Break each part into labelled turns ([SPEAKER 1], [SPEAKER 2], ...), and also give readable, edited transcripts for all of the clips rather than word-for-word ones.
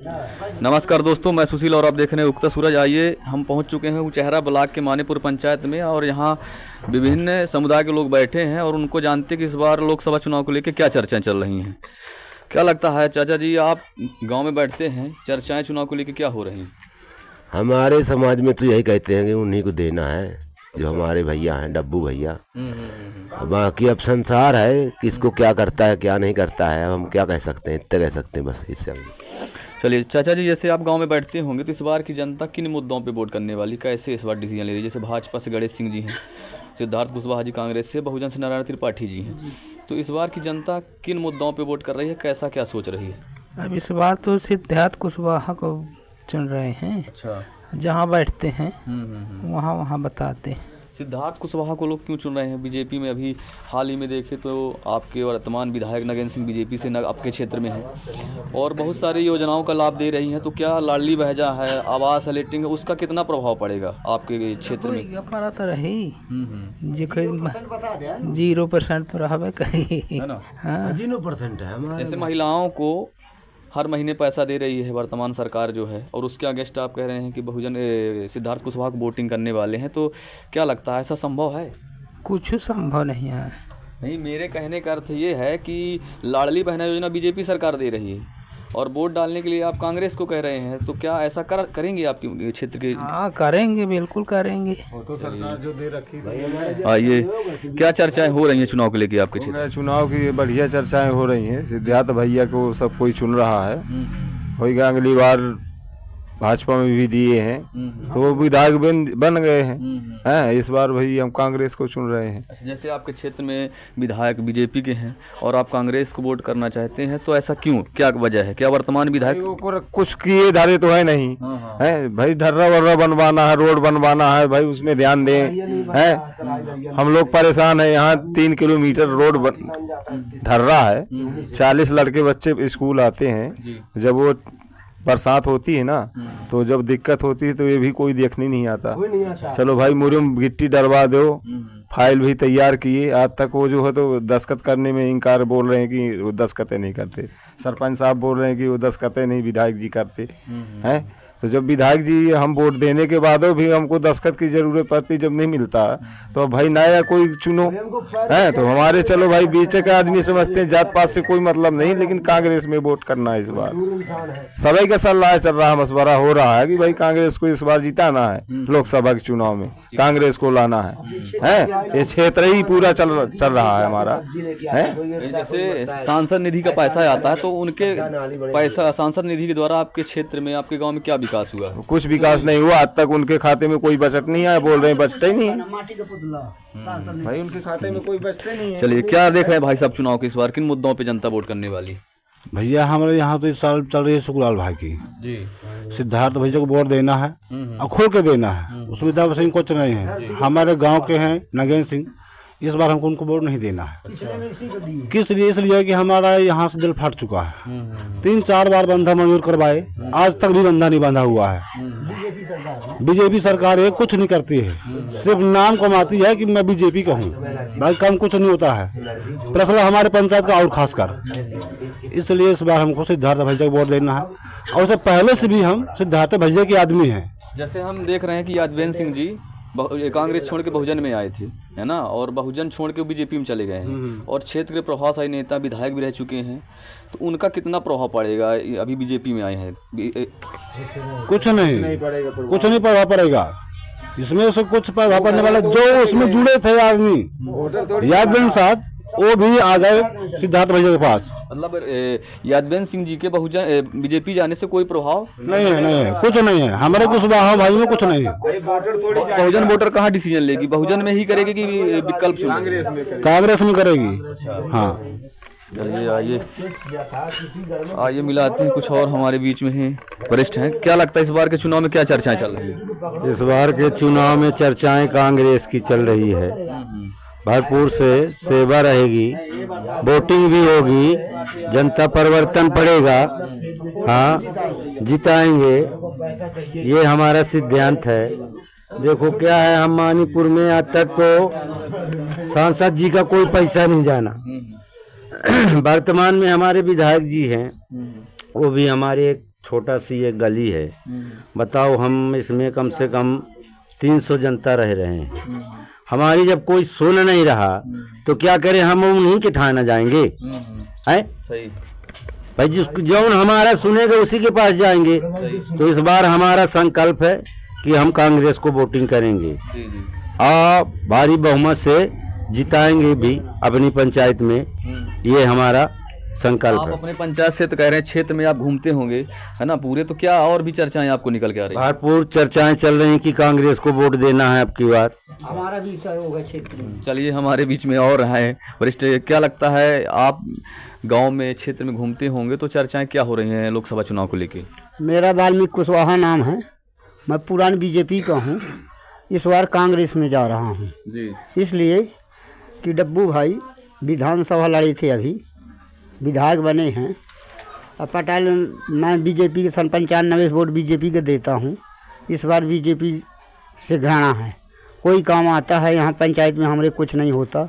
[SPEAKER 1] नमस्कार दोस्तों, मैं सुशील और आप देख रहे हैं उगता सूरज। आइए, हम पहुंच चुके हैं उचेहरा ब्लॉक के मानीपुर पंचायत में और यहां विभिन्न समुदाय के लोग बैठे हैं और उनको जानते कि इस बार लोकसभा चुनाव को लेकर क्या चर्चाएं चल रही हैं। क्या लगता है चाचा जी, आप गांव में बैठते हैं, चर्चाएं चुनाव को लेकर क्या हो रही हैं?
[SPEAKER 2] हमारे समाज में तो यही कहते हैं कि उन्हीं को देना है, जो हमारे भैया हैं, डब्बू भैया। बाकी अब संसार है, किसको क्या करता है क्या नहीं करता है, हम क्या कह सकते हैं, इतना कह सकते हैं बस, इससे।
[SPEAKER 1] चलिए चाचा जी, जैसे आप गांव में बैठते होंगे तो इस बार की जनता किन मुद्दों पे वोट करने वाली, कैसे इस बार डिसीजन ले रही है? जैसे भाजपा से गणेश सिंह जी हैं, सिद्धार्थ कुशवाहा जी कांग्रेस से, बहुजन से नारायण त्रिपाठी जी हैं, तो इस बार की जनता किन मुद्दों पे वोट कर रही है, कैसा क्या सोच रही है?
[SPEAKER 3] अब इस बार तो सिद्धार्थ कुशवाहा को चुन रहे हैं।
[SPEAKER 1] अच्छा।
[SPEAKER 3] जहाँ बैठते हैं वहाँ वहाँ बताते हैं।
[SPEAKER 1] सिद्धार्थ कुशवाहा को लोग क्यों चुन रहे हैं? बीजेपी में अभी हाल ही में देखे तो आपके वर्तमान विधायक नगेंद्र सिंह बीजेपी से आपके क्षेत्र में हैं और बहुत सारी योजनाओं का लाभ दे रही हैं, तो क्या लाडली बहजा है, आवास है, लेटरिंग है, उसका कितना प्रभाव पड़ेगा आपके क्षेत्र में?
[SPEAKER 3] हमारा तो रही जी, 0% तो रहा कहीं
[SPEAKER 1] है ना।
[SPEAKER 3] हाँ
[SPEAKER 2] 0% है हमारे।
[SPEAKER 1] जैसे महिलाओं को हर महीने पैसा दे रही है वर्तमान सरकार जो है, और उसके अगेंस्ट आप कह रहे हैं कि बहुजन सिद्धार्थ कुशवाहा को वोटिंग करने वाले हैं, तो क्या लगता है ऐसा संभव है?
[SPEAKER 3] कुछ संभव नहीं है।
[SPEAKER 1] नहीं, मेरे कहने का अर्थ ये है कि लाडली बहना योजना बीजेपी सरकार दे रही है और वोट डालने के लिए आप कांग्रेस को कह रहे हैं, तो क्या ऐसा करेंगे आपके क्षेत्र के?
[SPEAKER 3] हाँ करेंगे, बिल्कुल करेंगे।
[SPEAKER 4] तो सरकार जो दे रखी है।
[SPEAKER 1] आइए, क्या चर्चाएं हो रही हैं चुनाव को लेकर आपके क्षेत्र?
[SPEAKER 4] चुनाव की बढ़िया चर्चाएं हो रही हैं। सिद्धार्थ भैया को सब कोई चुन रहा है। होगा अगली बार भाजपा में भी दिए हैं तो वो विधायक बन गए हैं। इस बार भाई हम कांग्रेस को चुन रहे हैं।
[SPEAKER 1] अच्छा, जैसे आपके क्षेत्र में विधायक बीजेपी के हैं और आप कांग्रेस को वोट करना चाहते हैं, तो ऐसा क्यों, क्या वजह है? क्या वर्तमान विधायक
[SPEAKER 4] कुछ किए धारे तो है नहीं है भाई, ढर्रा वर्रा बनवाना है, रोड बनवाना है भाई, उसमें ध्यान दें। है हम लोग परेशान है, यहाँ 3 किलोमीटर रोड ढर्रा है, 40 लड़के बच्चे स्कूल आते हैं, जब वो बरसात होती है ना तो जब दिक्कत होती है तो ये भी कोई देखने नहीं आता। चलो भाई मुरुम गिट्टी डलवा दो, फाइल भी तैयार किए, आज तक वो जो है तो दस्तखत करने में इनकार, बोल रहे हैं कि वो दस्तखतें नहीं करते। सरपंच साहब बोल रहे हैं कि वो दस्तखतें नहीं विधायक जी करते हैं। तो जब विधायक जी हम वोट देने के बाद भी हमको दस्तखत की जरूरत पड़ती, जब नहीं मिलता तो भाई नया कोई चुनो है। तो हमारे चलो भाई बीच के आदमी समझते हैं, जात पात से कोई मतलब नहीं, लेकिन कांग्रेस में वोट करना है इस बार। सभी का सलाह चल रहा है, मशवरा हो रहा है कि भाई कांग्रेस को इस बार जिताना है, लोकसभा के चुनाव में कांग्रेस को लाना है। ये क्षेत्र ही पूरा चल रहा है हमारा है।
[SPEAKER 1] जैसे सांसद निधि का पैसा आता है, तो उनके पैसा सांसद निधि के द्वारा आपके क्षेत्र में, आपके गाँव में क्या विकास हुआ?
[SPEAKER 4] कुछ विकास नहीं हुआ आज तक, उनके खाते में कोई बचत नहीं आया, बोल रहे हैं बचते ही नहीं है भाई, उनके खाते में कोई बचते नहीं है।
[SPEAKER 1] चलिए, क्या देख रहे हैं भाई साहब चुनाव के इस बार किन मुद्दों पे जनता वोट करने वाली?
[SPEAKER 5] भैया हमारे यहाँ तो इस साल चल रही है सुखलाल भाई की
[SPEAKER 1] जी,
[SPEAKER 5] सिद्धार्थ भैया को वोट देना है और खोल के देना है, उसमें दाव सिंह कुछ नहीं है। हमारे गांव के हैं नगेंद्र सिंह, इस बार हमको उनको वोट नहीं देना है। किस लिए? इसलिए कि हमारा यहाँ से दिल फट चुका है। 3-4 बार बंधा मंजूर करवाए, आज तक भी बंधा नहीं बंधा हुआ है। बीजेपी सरकार है, कुछ नहीं करती है, सिर्फ नाम कमाती है कि मैं बीजेपी का हूँ, भाई काम कुछ नहीं होता है। प्रश्न हमारे पंचायत का और खासकर, इसलिए इस बार हमको सिद्धार्थ भैया को वोट देना है। और उससे पहले से भी हम सिद्धार्थ भैया के आदमी हैं।
[SPEAKER 1] जैसे हम देख रहे हैं कि यादवेंद्र सिंह जी कांग्रेस छोड़ के बहुजन में आए थे, है ना, और बहुजन छोड़ के बीजेपी में चले गए हैं और क्षेत्र के प्रभावशाली नेता विधायक भी रह चुके हैं, तो उनका कितना प्रभाव पड़ेगा? अभी बीजेपी में आए हैं,
[SPEAKER 5] कुछ नहीं प्रभाव पड़ेगा इसमें से, कुछ प्रभाव पड़ने वाला जो उसमें जुड़े थे आदमी, यादवेंद्र साहब, वो भी आ गए सिद्धार्थ भैया के पास।
[SPEAKER 1] मतलब यादवेंद्र सिंह जी के बहुजन बीजेपी जाने से कोई प्रभाव
[SPEAKER 5] नहीं है, कुछ नहीं है। हमारे कुशवाहा भाई में कुछ नहीं है।
[SPEAKER 1] बहुजन वोटर कहाँ डिसीजन लेगी? बहुजन में ही करेगी कि विकल्प चुनेगी?
[SPEAKER 5] कांग्रेस में करेगी। हाँ
[SPEAKER 1] चलिए, आइए मिलाते हैं कुछ और हमारे बीच में हैं, वरिष्ठ हैं। क्या लगता है इस बार के चुनाव में क्या चर्चाएं चल रही है?
[SPEAKER 2] इस बार के चुनाव में चर्चाएं कांग्रेस की चल रही है, भरपूर से सेवा रहेगी, वोटिंग भी होगी, जनता परिवर्तन पड़ेगा, हाँ जिताएंगे, ये हमारा सिद्धांत है। देखो क्या है, हम मानीपुर में आज तक तो सांसद जी का कोई पैसा नहीं जाना। वर्तमान में हमारे विधायक जी हैं, वो भी हमारे छोटा सी एक गली है, बताओ हम इसमें कम से कम 300 जनता रह रहे हैं। हमारी जब कोई सुन नहीं रहा तो क्या करें, हम उन्हीं के ठाना जाएंगे हैं?
[SPEAKER 1] सही।
[SPEAKER 2] भाई जिसको जौन हमारा सुनेगा उसी के पास जाएंगे। तो इस बार हमारा संकल्प है कि हम कांग्रेस को वोटिंग करेंगे
[SPEAKER 1] जी जी।
[SPEAKER 2] और भारी बहुमत से जिताएंगे भी अपनी पंचायत में, ये हमारा संकल्प
[SPEAKER 1] आप
[SPEAKER 2] है।
[SPEAKER 1] अपने पंचायत से तो कह रहे हैं, क्षेत्र में आप घूमते होंगे है ना पूरे, तो क्या और भी चर्चाएं आपको निकल के आ रही हैं?
[SPEAKER 2] भरपूर चर्चाएं चल रही हैं कि कांग्रेस को वोट देना है अब की बार।
[SPEAKER 3] हमारा भी सहयोग है क्षेत्र में।
[SPEAKER 1] चलिए हमारे बीच में और हैं वरिष्ठ, क्या लगता है, आप गांव में क्षेत्र में घूमते होंगे तो चर्चाएं क्या हो रही हैं लोकसभा चुनाव को लेके?
[SPEAKER 3] मेरा वाल्मीकि कुशवाहा नाम है, मैं पुरानी बीजेपी का हूँ, इस बार कांग्रेस में जा रहा हूँ
[SPEAKER 1] जी।
[SPEAKER 3] इसलिए कि डब्बू भाई विधानसभा लड़े थे, अभी विधायक बने हैं। और पटेल, मैं बीजेपी के 95 वोट बीजेपी के देता हूँ। इस बार बीजेपी से घृणा है, कोई काम आता है यहाँ पंचायत में हमारे कुछ नहीं होता,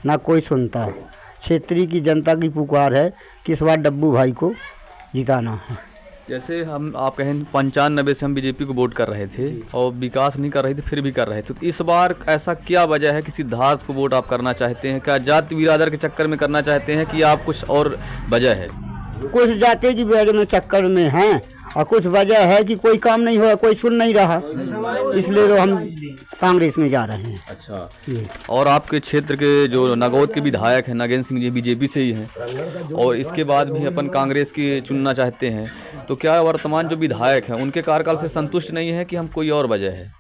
[SPEAKER 3] ना कोई सुनता है। क्षेत्रीय की जनता की पुकार है कि इस बार डब्बू भाई को जिताना है।
[SPEAKER 1] जैसे आप कहें 95 से हम बीजेपी को वोट कर रहे थे और विकास नहीं कर रहे थे, फिर भी कर रहे थे, तो इस बार ऐसा क्या वजह है कि सिद्धार्थ को वोट आप करना चाहते हैं? क्या जाति बिरादर के चक्कर में करना चाहते हैं कि आप कुछ और वजह है?
[SPEAKER 3] कुछ जाति की वजह में चक्कर में हैं और कुछ वजह है कि कोई काम नहीं हो रहा, कोई सुन नहीं रहा, इसलिए तो हम कांग्रेस में जा रहे हैं।
[SPEAKER 1] अच्छा। और आपके क्षेत्र के जो नागौद के विधायक हैं नागेंद्र सिंह जी, बीजेपी से ही हैं और इसके बाद भी अपन कांग्रेस की चुनना चाहते हैं, तो क्या वर्तमान जो विधायक हैं उनके कार्यकाल से संतुष्ट नहीं है कि हम कोई और वजह है?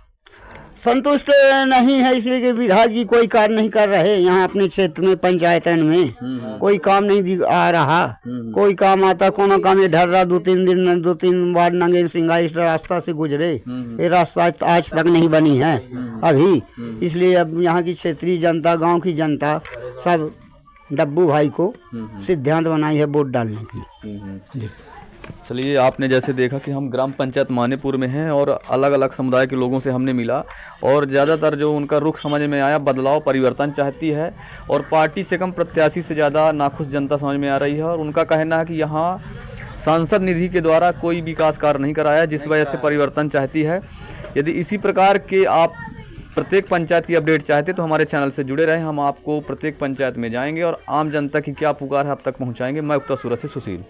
[SPEAKER 3] संतुष्ट नहीं है इसलिए कि विधायक जी कोई कार्य नहीं कर रहे यहाँ अपने क्षेत्र में, पंचायतन में कोई काम नहीं आ रहा। कोई काम आता, कोनो काम ये ढर रहा, 2-3 बार नगेंद्र सिंह इस रास्ता से गुजरे, ये रास्ता आज तक नहीं बनी है अभी। इसलिए अब यहाँ की क्षेत्रीय जनता, गांव की जनता सब डब्बू भाई को सिद्धांत बनाई है वोट डालने की।
[SPEAKER 1] चलिए, आपने जैसे देखा कि हम ग्राम पंचायत मानेपुर में हैं और अलग अलग समुदाय के लोगों से हमने मिला और ज़्यादातर जो उनका रुख समझ में आया, बदलाव परिवर्तन चाहती है और पार्टी से कम प्रत्याशी से ज़्यादा नाखुश जनता समझ में आ रही है। और उनका कहना है कि यहाँ सांसद निधि के द्वारा कोई विकास कार्य नहीं कराया, जिस वजह से परिवर्तन चाहती है। यदि इसी प्रकार के आप प्रत्येक पंचायत की अपडेट चाहते तो हमारे चैनल से जुड़े रहें। हम आपको प्रत्येक पंचायत में जाएंगे और आम जनता की क्या पुकार है अब तक पहुँचाएँगे। मैं उक्ता सूरत से सुशील।